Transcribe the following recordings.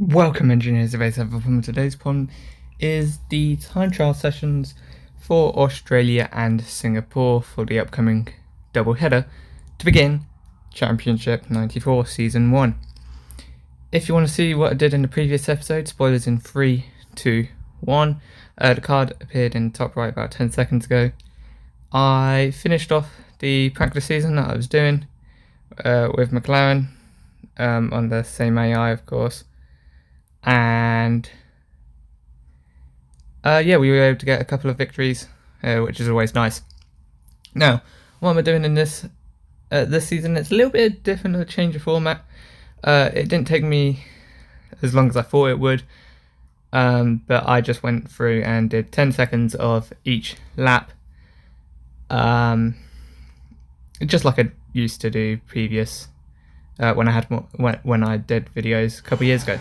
Welcome engineers of A7. Today's problem is the time trial sessions for Australia and Singapore for the upcoming double header to begin Championship 94 Season 1. If you want to see what I did in the previous episode, spoilers in 3, 2, 1. The card appeared in the top right about 10 seconds ago. I finished off the practice season that I was doing with McLaren on the same AI, of course. And yeah, we were able to get a couple of victories, which is always nice. Now, what am I doing in this season? It's a little bit different, a change of format. It didn't take me as long as I thought it would, but I just went through and did 10 seconds of each lap, just like I used to do previous when I did videos a couple of years ago.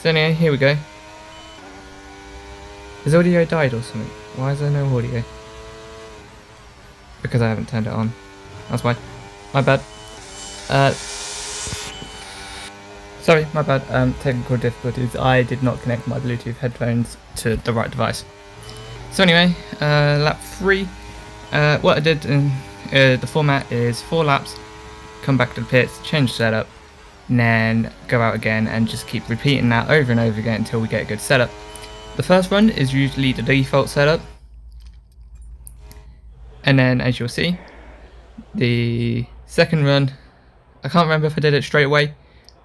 So anyway, here we go. Has audio died or something? Why is there no audio? Because I haven't turned it on. That's why. My bad. Sorry, my bad. Technical difficulties. I did not connect my Bluetooth headphones to the right device. So anyway, lap 3. What I did in the format is 4 laps, come back to the pits, change setup, and then go out again and just keep repeating that over and over again until we get a good setup. The first run is usually the default setup, and then as you'll see, the second run, I can't remember if I did it straight away,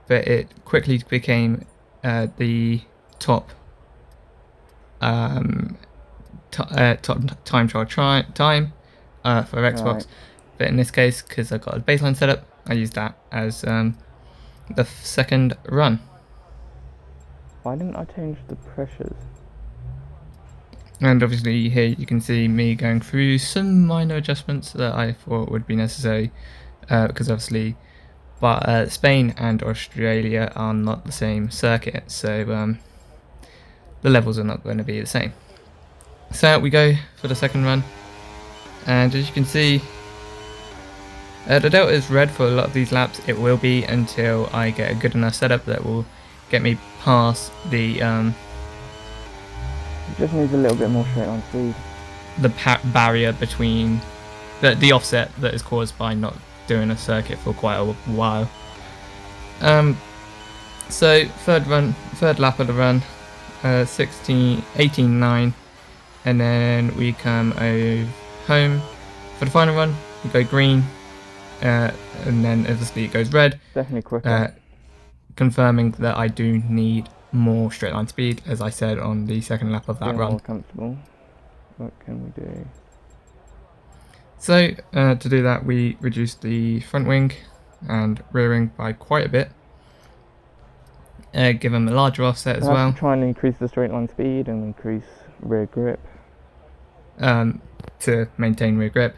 but it quickly became the top time trial time for Xbox, right. But in this case, because I got a baseline setup, I used that as the second run. Why didn't I change the pressures? And obviously here you can see me going through some minor adjustments that I thought would be necessary, because obviously Spain and Australia are not the same circuit, so the levels are not going to be the same. So out we go for the second run, and as you can see, the delta is red for a lot of these laps. It will be until I get a good enough setup that will get me past the it just needs a little bit more straight line speed. The barrier between the offset that is caused by not doing a circuit for quite a while. So third lap of the run, 18.9, and then we come home for the final run. We go green. And then obviously it goes red. Definitely quicker. Confirming that I do need more straight line speed, as I said on the second lap of that run. More comfortable. What can we do? So to do that, we reduced the front wing and rear wing by quite a bit. Give them a larger offset as well. Try and increase the straight line speed and increase rear grip. To maintain rear grip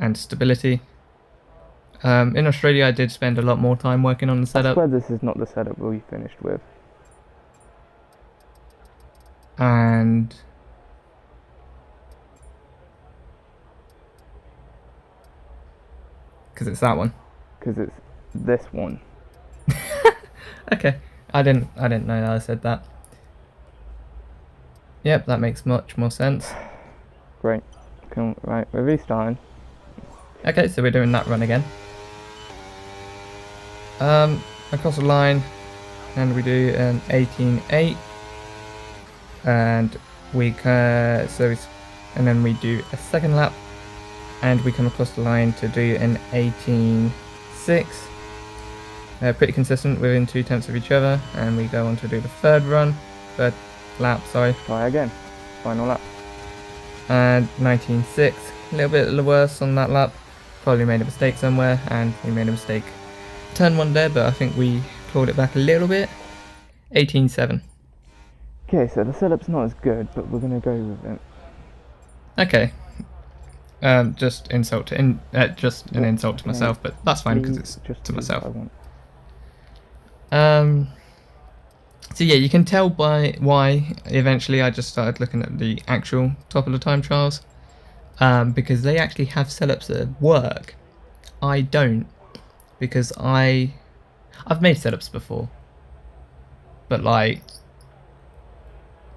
and stability. In Australia, I did spend a lot more time working on the setup. I swear this is not the setup we finished with. And because it's that one. Because it's this one. Okay, I didn't know that I said that. Yep, that makes much more sense. Great. Cool. Right, we're restarting. Okay, so we're doing that run again. Across the line, and we do an 18.8, and then we do a second lap, and we come across the line to do an 18.6. Pretty consistent, within 0.2 of each other, and we go on to do the third lap. Sorry. Try again. Final lap. And 19.6. A little bit worse on that lap. Probably made a mistake somewhere, and we made a mistake. Turn one there, but I think we clawed it back a little bit. 18.7. Okay, so the setup's not as good, but we're gonna go with it. Okay. Just an insult to myself, but that's fine because it's just to myself. So yeah, you can tell by why eventually I just started looking at the actual top of the time trials, because they actually have setups that work. I don't, because I've made setups before, but like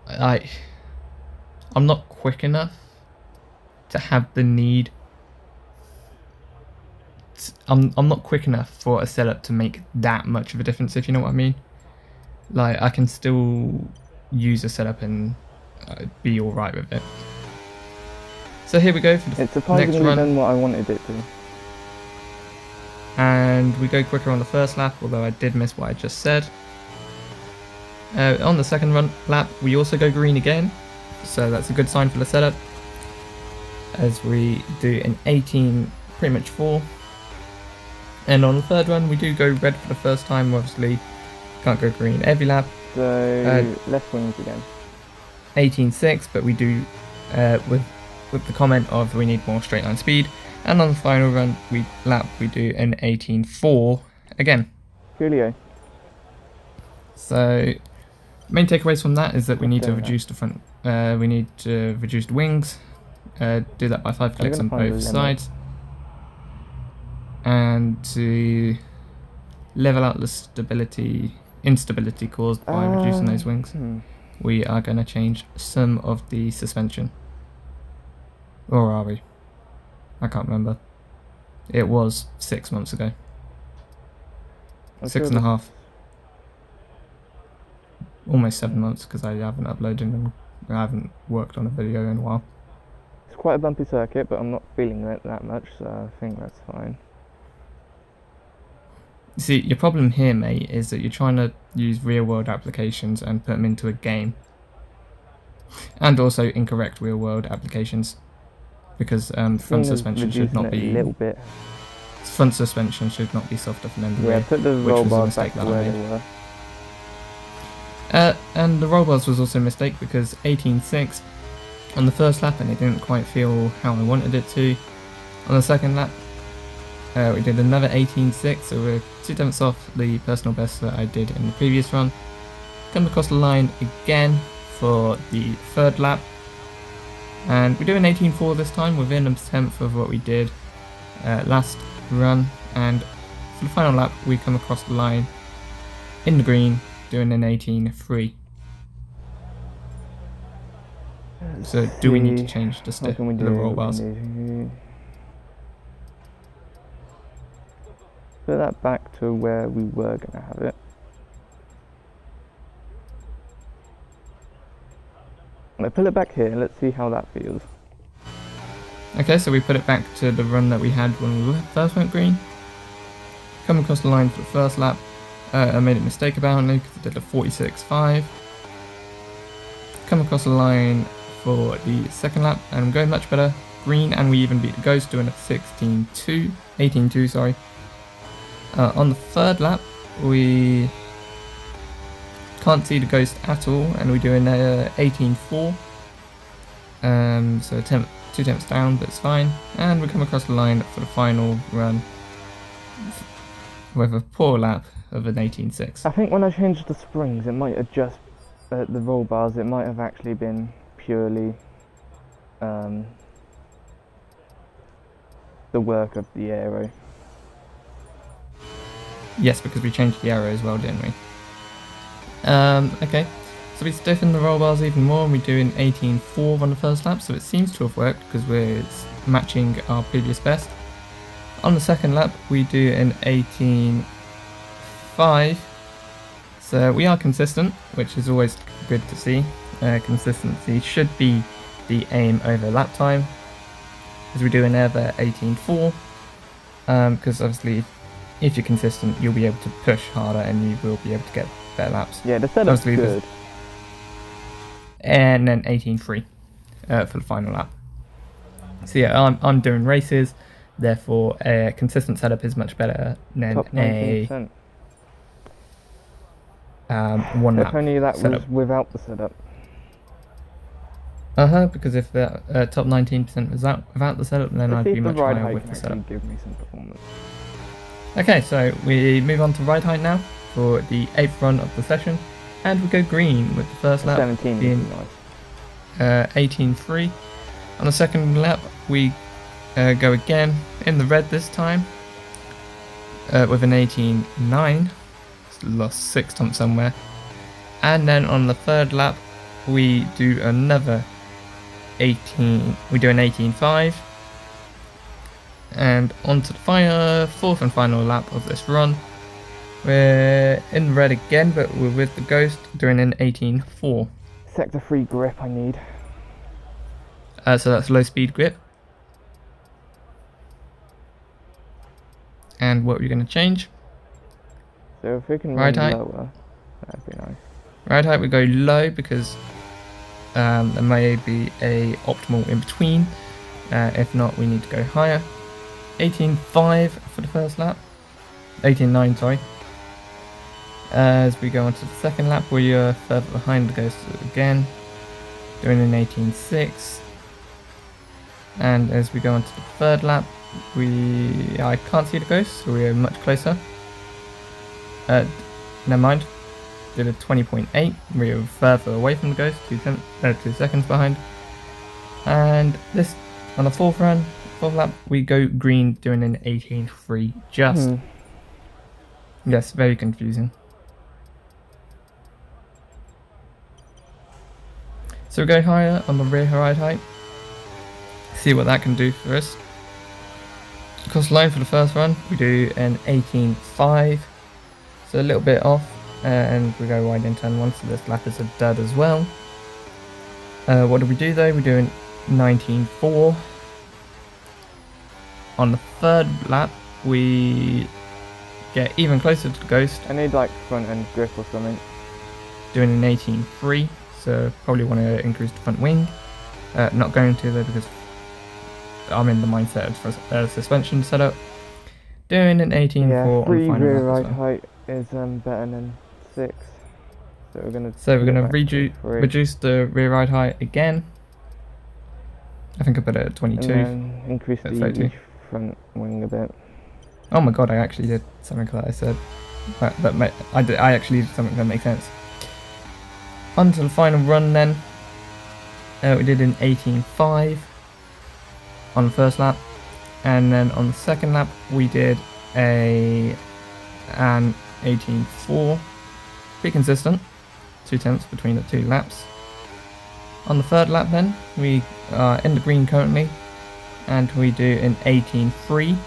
I'm not quick enough to have the need. I'm not quick enough for a setup to make that much of a difference, if you know what I mean. Like, I can still use a setup and be alright with it. So here we go for the It's surprisingly next run. done what I wanted it to. And we go quicker on the first lap, although I did miss what I just said. On the second lap, we also go green again, so that's a good sign for the setup, as we do an 18 pretty much 4. And on the third run, we do go red for the first time. Obviously, can't go green every lap. So left wings again. 18.6, but we do with the comment of we need more straight line speed. And on the final run, we do an 18.4 again. Coolio. So main takeaways from that is that we need to reduce the front. We need to reduce the wings. Do that by 5 clicks on both sides. And to level out the instability caused by reducing those wings, we are going to change some of the suspension. Or are we? I can't remember. It was 6 months ago. 6.5. Almost 7 months, because I haven't uploaded and I haven't worked on a video in a while. It's quite a bumpy circuit, but I'm not feeling it that much, so I think that's fine. See, your problem here, mate, is that you're trying to use real-world applications and put them into a game. And also incorrect real-world applications. Because front suspension should not be... a little bit. Front suspension should not be softer than the rear. Yeah, put the roll bars back to where they were. And the roll bars was also a mistake, because 18.6 on the first lap, and it didn't quite feel how I wanted it to. On the second lap, we did another 18.6, so we're 2/10 off the personal best that I did in the previous run. Come across the line again for the third lap, and we do an 18.4 this time, within a tenth of what we did last run. And for the final lap, we come across the line in the green, doing an 18.3. So do we need to change the roll bars? Put that back to where we were going to have it. I'm going to pull it back here, let's see how that feels. Okay, so we put it back to the run that we had when we first went green. Come across the line for the first lap. I made a mistake apparently, because I did a 46.5. Come across the line for the second lap, and I'm going much better. Green, and we even beat the Ghost, doing a 18.2, sorry. On the third lap, we can't see the Ghost at all, and we do an 18.4. So 2 temps down, but it's fine. And we come across the line for the final run with a poor lap of an 18.6. I think when I changed the springs, it might adjust the roll bars. It might have actually been purely the work of the aero. Yes, because we changed the aero as well, didn't we? Okay, so we stiffen the roll bars even more, and we do an 18.4 on the first lap, so it seems to have worked because we're matching our previous best. On the second lap, we do an 18.5, so we are consistent, which is always good to see. Consistency should be the aim over lap time, as we do another 18.4, because obviously if you're consistent, you'll be able to push harder and you will be able to get better laps. Yeah, the setup's good. And then 18.3 for the final lap. So yeah, I'm doing races, therefore a consistent setup is much better than Top 19%. one lap If only that setup. was without the setup. Because if the top 19% was without the setup, then I'd be much higher with the setup. Give me some performance. Okay, so we move on to ride height now for the 8th run of the session, and we go green with the first lap 17 being nice. 18.3. On the second lap, we go again in the red this time with an 18.9. Lost 6 temps somewhere. And then on the third lap, we do another 18. We do an 18.5. And on to the fourth and final lap of this run. We're in red again, but we're with the Ghost doing an 18.4. Sector 3 grip I need. So that's low speed grip. And what we're going to change. So if we can ride run height. lower, that'd be nice. Ride height we go low because there may be a optimal in between. If not, we need to go higher. 18.5 for the first lap. 18.9, sorry. As we go on to the second lap, we are further behind the Ghost again, doing an 18.6. And as we go on to the third lap, I can't see the Ghost, so we're much closer. Never mind. Did a 20.8. We were further away from the Ghost, 2 seconds behind. And this on the fourth lap, we go green, doing an 18.3 just. Yes, very confusing. So we go higher on the rear ride height. See what that can do for us. Cost line for the first run, we do an 18.5. So a little bit off. And we go wide in turn 1, so this lap is a dud as well. What do we do though? We do an 19.4. On the third lap, we get even closer to the Ghost. I need like front end grip or something. Doing an 18.3, so probably want to increase the front wing. Not going to though because I'm in the mindset of suspension setup. Doing an 18.4 yeah, on the final rear lap ride as well. height is better than 6. So we're gonna reduce the rear ride height again. I think I put it at 22. And then increase the front wing a bit. Oh my god, I actually did something that I said. I actually did something that makes sense. On to the final run then. We did an 18.5 on the first lap. And then on the second lap, we did an 18.4. Pretty consistent. 0.2 between the 2 laps. On the third lap then, we are in the green currently. And we do an 18.3.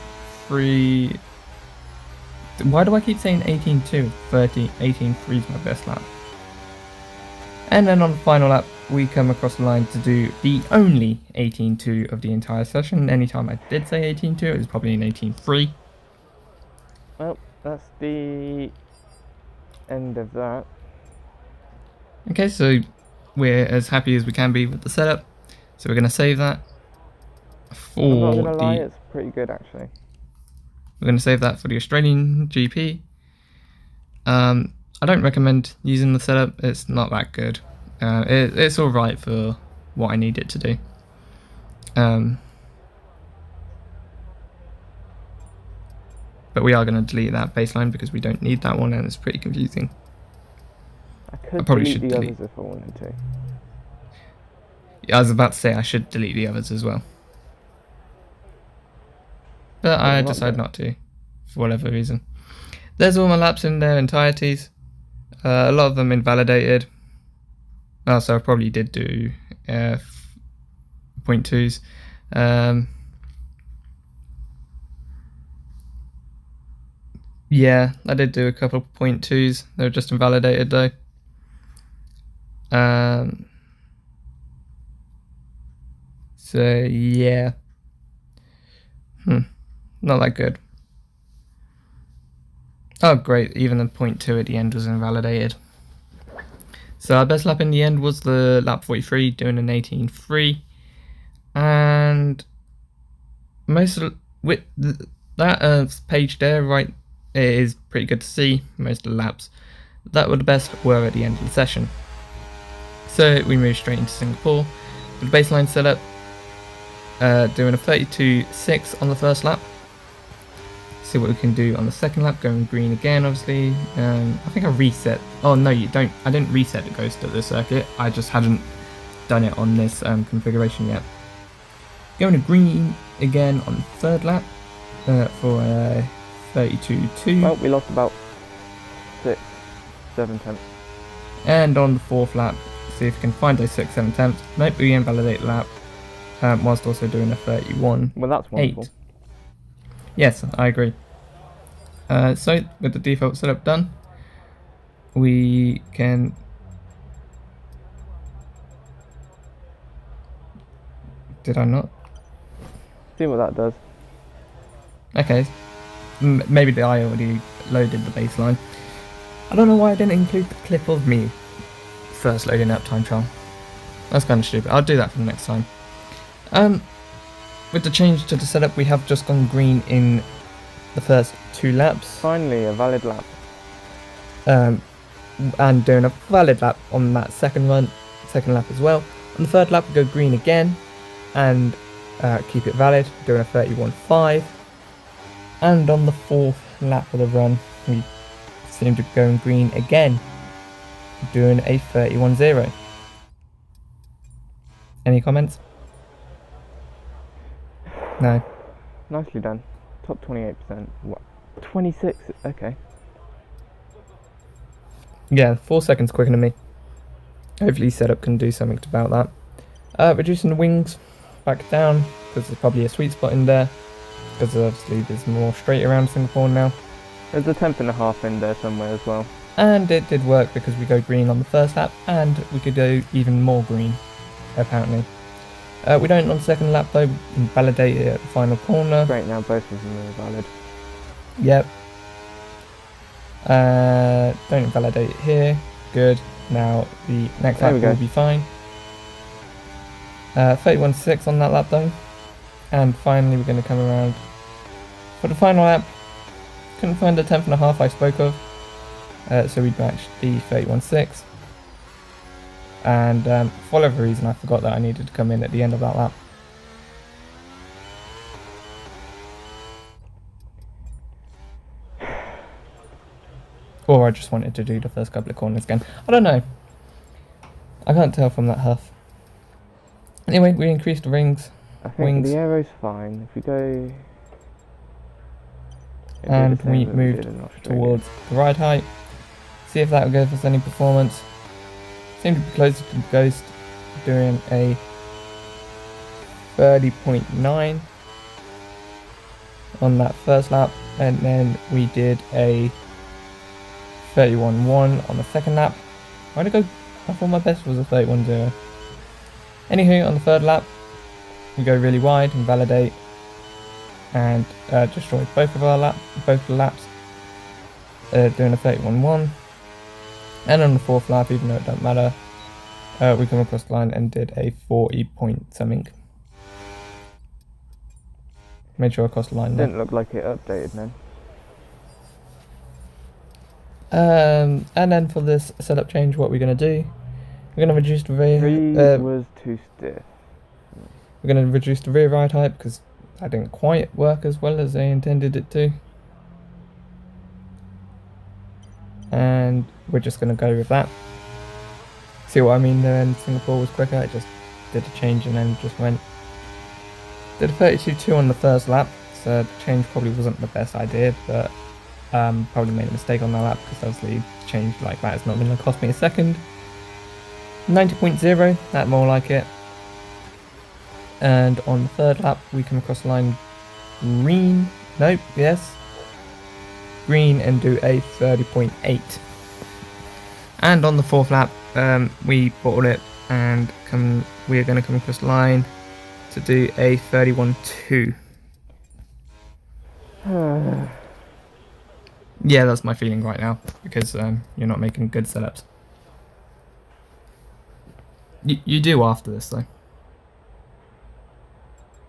Why do I keep saying 18.2? 18.3 is my best lap. And then on the final lap, we come across the line to do the only 18.2 of the entire session. Anytime I did say 18.2, it was probably an 18.3. Well, that's the end of that. Okay, so we're as happy as we can be with the setup. So we're going to save that for I'm not gonna lie, it's pretty good actually. We're going to save that for the Australian GP. I don't recommend using the setup. It's not that good. It's alright for what I need it to do. But we are going to delete that baseline because we don't need that one and it's pretty confusing. I could probably delete should the delete. others if I wanted to. Yeah, I was about to say I should delete the others as well. But I decided not to, for whatever reason. There's all my laps in their entireties. A lot of them invalidated. Oh, so I probably did do 0.2s. Yeah, I did do a couple of 0.2s. They were just invalidated though. So yeah. Not that good. Oh great, even the 0.2 at the end was invalidated. So our best lap in the end was the lap 43, doing an 18.3. And most of that page there, right, it is pretty good to see. Most of the laps that were the best were at the end of the session. So we moved straight into Singapore with the baseline setup, doing a 32.6 on the first lap. See what we can do on the second lap, going green again obviously. I think I reset. Oh no, you don't. I didn't reset the Ghost at this circuit. I just hadn't done it on this configuration yet. Going to green again on the third lap for a 32.2. Well, we lost about 6-7 tenths. And on the 4th lap, see if we can find those 6, 7 tenths. Nope, we invalidate the lap, whilst also doing a 31. Well, that's wonderful. 8. Yes, I agree. So, with the default setup done, we can... Did I not? See what that does. Okay, maybe I already loaded the baseline. I don't know why I didn't include the clip of me first loading up time trial. That's kind of stupid. I'll do that for the next time. With the change to the setup, we have just gone green in the first 2 laps. Finally, a valid lap. And doing a valid lap on that second lap as well. On the 3rd lap, we go green again and keep it valid, doing a 31.5. And on the 4th lap of the run, we seem to be going green again, doing a 31.0. Any comments? No. Nicely done. Top 28%. What? 26? Okay. Yeah, 4 seconds quicker than me. Hopefully setup can do something about that. Reducing the wings back down, because there's probably a sweet spot in there, because obviously there's more straight around Singapore now. There's a 10.5 in there somewhere as well. And it did work because we go green on the 1st lap, and we could go even more green, apparently. We don't on the 2nd lap though, invalidate it at the final corner. Great, now both of them are valid. Yep. Don't invalidate it here. Good. Now the next lap will be fine. 31.6 on that lap though. And finally we're going to come around for the final lap. Couldn't find the 10.5 I spoke of. So we matched the 31.6. And for whatever reason I forgot that I needed to come in at the end of that lap. Or I just wanted to do the first couple of corners again. I don't know. I can't tell from that huff. Anyway, we increased the rings. I think wings. the aero's fine. If we go... And we moved towards the ride height. See if that will give us any performance. Seemed to be closer to the Ghost, doing a 30.9 on that first lap, and then we did a 31.1 on the second lap. Why'd I go? I thought my best was a 31.0. Anywho, on the 3rd lap, we go really wide and validate, and destroy both of the laps, doing a 31.1. And on the 4th lap, even though it doesn't matter, we come across the line and did a 40 point something. Made sure I crossed the line. Didn't look like it updated then. And then for this setup change, what we're going to do, we're going to reduce the rear. 3 was too stiff. We're going to reduce the rear ride height because that didn't quite work as well as they intended it to. And we're just going to go with that. See what I mean there? In Singapore was quicker. I just did a change and then just went. Did a 32.2 on the 1st lap, so the change probably wasn't the best idea, but probably made a mistake on that lap because obviously change like that is not going to cost me a second. 90.0, that more like it. And on the 3rd lap, we come across the line green. Nope, yes. Green and do a 30.8. And on the 4th lap, we bottled it and we are going to come across the line to do a 31.2. Yeah, that's my feeling right now because you're not making good setups. You do after this though.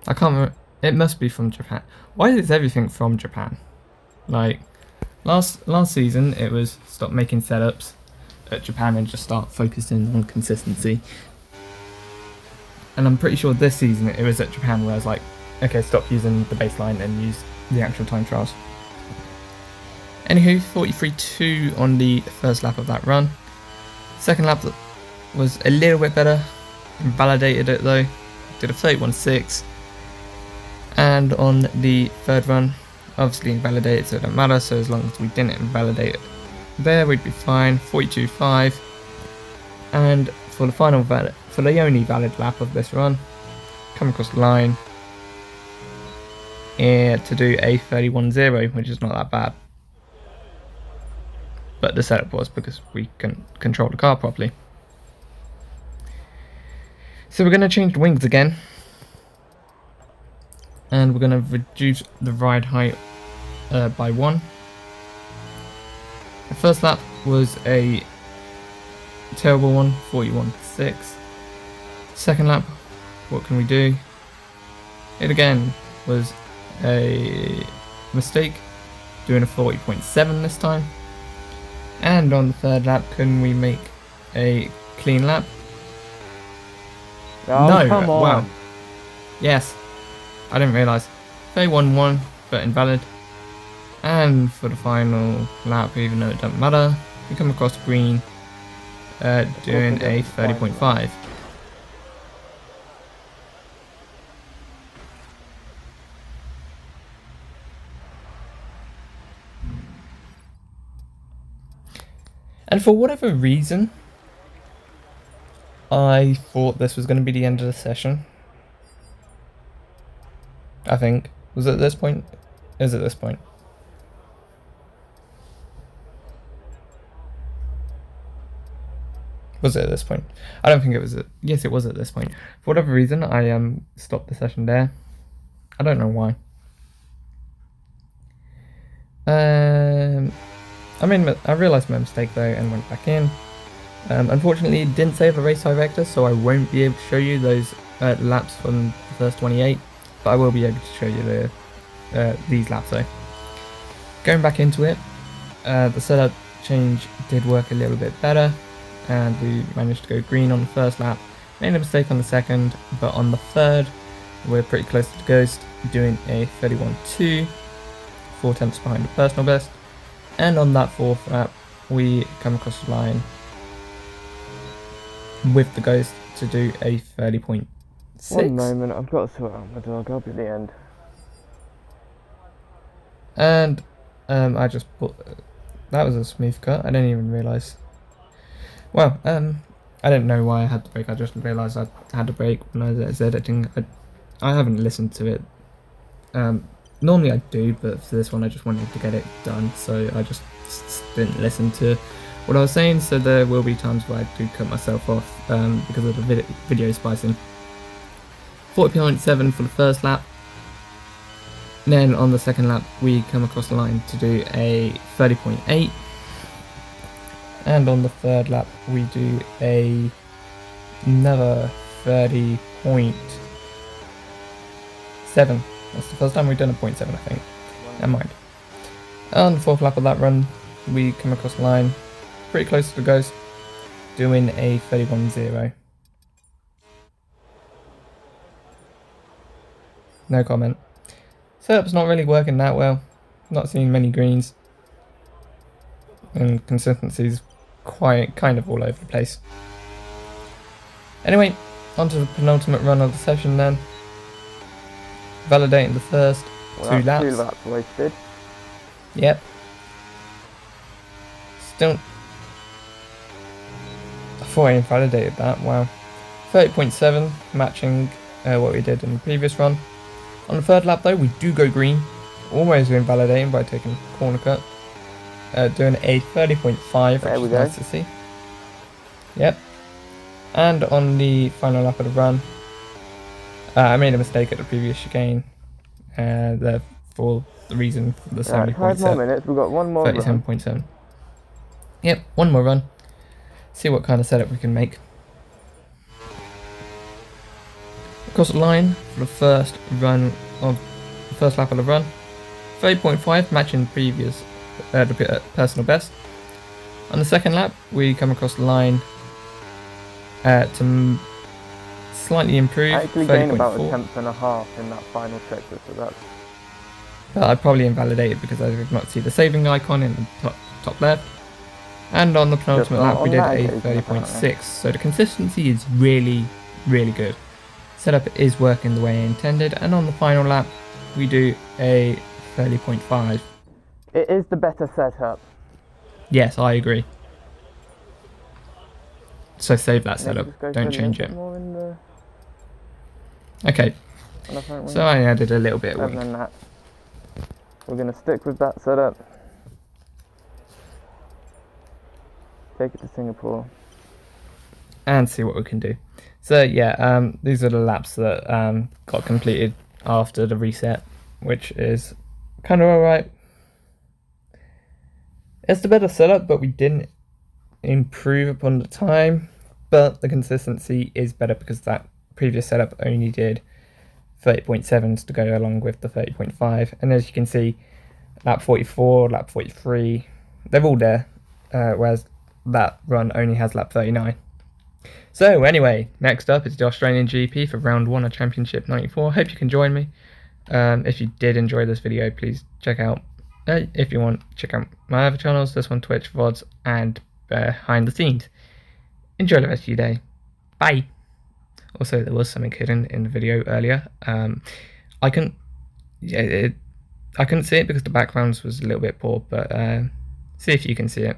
I can't remember. It must be from Japan. Why is everything from Japan? Like last season, it was stop making setups at Japan and just start focusing on consistency. And I'm pretty sure this season it was at Japan where I was like, okay, stop using the baseline and use the actual time trials. Anywho, 43.2 on the 1st lap of that run. 2nd lap was a little bit better. Invalidated it though. Did a 31.6. And on the 3rd run, obviously invalidated, so it don't matter. So as long as we didn't invalidate it there, we'd be fine. 42.5. And for the only valid lap of this run, come across the line to do a 31.0, which is not that bad. But the setup was because we can control the car properly. So we're going to change the wings again. And we're going to reduce the ride height by 1. The first lap was a terrible one, 41.6. Second lap, what can we do? It again was a mistake, doing a 40.7 this time. And on the third lap, can we make a clean lap? Oh, no, come on. Wow. Yes, I didn't realise. 31.1, but invalid. And for the final lap, even though it doesn't matter, we come across green, doing a 30.5. And for whatever reason, I thought this was going to be the end of the session. I think. Was it at this point? Is it this point? Was it at this point? I don't think it was. Yes, it was at this point. For whatever reason, I stopped the session there. I don't know why. I realised my mistake though and went back in. Unfortunately, it didn't save the race director, so I won't be able to show you those laps from the first 28. But I will be able to show you these laps though. Going back into it, the setup change did work a little bit better. And we managed to go green on the first lap, made a mistake on the second, but on the third we're pretty close to the ghost, doing a 31.2, 4 tenths behind the personal best. And on that fourth lap we come across the line with the ghost to do a 30.6. One moment, I've got to sort out my dog, I'll be at the end. And I just put, that was a smooth cut, I didn't even realise. Well, I didn't know why I had to brake, I just realised I had to brake when I was editing. I haven't listened to it. Normally I do, but for this one I just wanted to get it done, so I just didn't listen to what I was saying, so there will be times where I do cut myself off because of the video splicing. 40.7 for the first lap. Then on the second lap we come across the line to do a 30.8. And on the third lap we do another 30.7. That's the first time we've done a 0.7, I think. Never mind. On the fourth lap of that run we come across the line pretty close to the ghost, doing a 31.0. No comment. Setup's not really working that well. Not seeing many greens. And consistency's kind of all over the place. Anyway, on to the penultimate run of the session then. Validating the first 2 laps. 2 laps wasted. Yep. Still, I thought I invalidated that, wow. 30.7, matching what we did in the previous run. On the third lap though, we do go green. Almost invalidating by taking a corner cut. Doing a 30.5, which is nice to see. Yep. And on the final lap of the run, I made a mistake at the previous chicane. For the reason for the 70.7. 5 more minutes, we've got one more 37.7. Yep, one more run. See what kind of setup we can make. Across the line for the first run of the first lap of the run. 30.5, matching previous the personal best. On the second lap, we come across the line to slightly improve. I actually gained about 1.5 tenths in that final sector, so that's... I probably invalidated because I did not see the saving icon in the top left. And on the penultimate lap, we did a 30.6. So the consistency is really, really good. Setup is working the way I intended, and on the final lap, we do a 30.5. It is the better setup. Yes, I agree. So save that Maybe setup, just go for don't a change little it. bit more in the Okay, on the front wing. so I added a little bit of Other wing. than that, we're going to stick with that setup. Take it to Singapore. And see what we can do. So yeah, these are the laps that got completed after the reset, which is kind of alright. It's the better setup, but we didn't improve upon the time, but the consistency is better because that previous setup only did 30.7s to go along with the 30.5, and as you can see, lap 44, lap 43, they're all there, whereas that run only has lap 39. So anyway, next up is the Australian GP for round 1 of Championship 94. Hope you can join me. If you did enjoy this video, please check out, if you want, check out my other channels, this one, Twitch, VODs, and behind the scenes. Enjoy the rest of your day. Bye. Also, there was something hidden in the video earlier. I couldn't see it because the background was a little bit poor, but see if you can see it.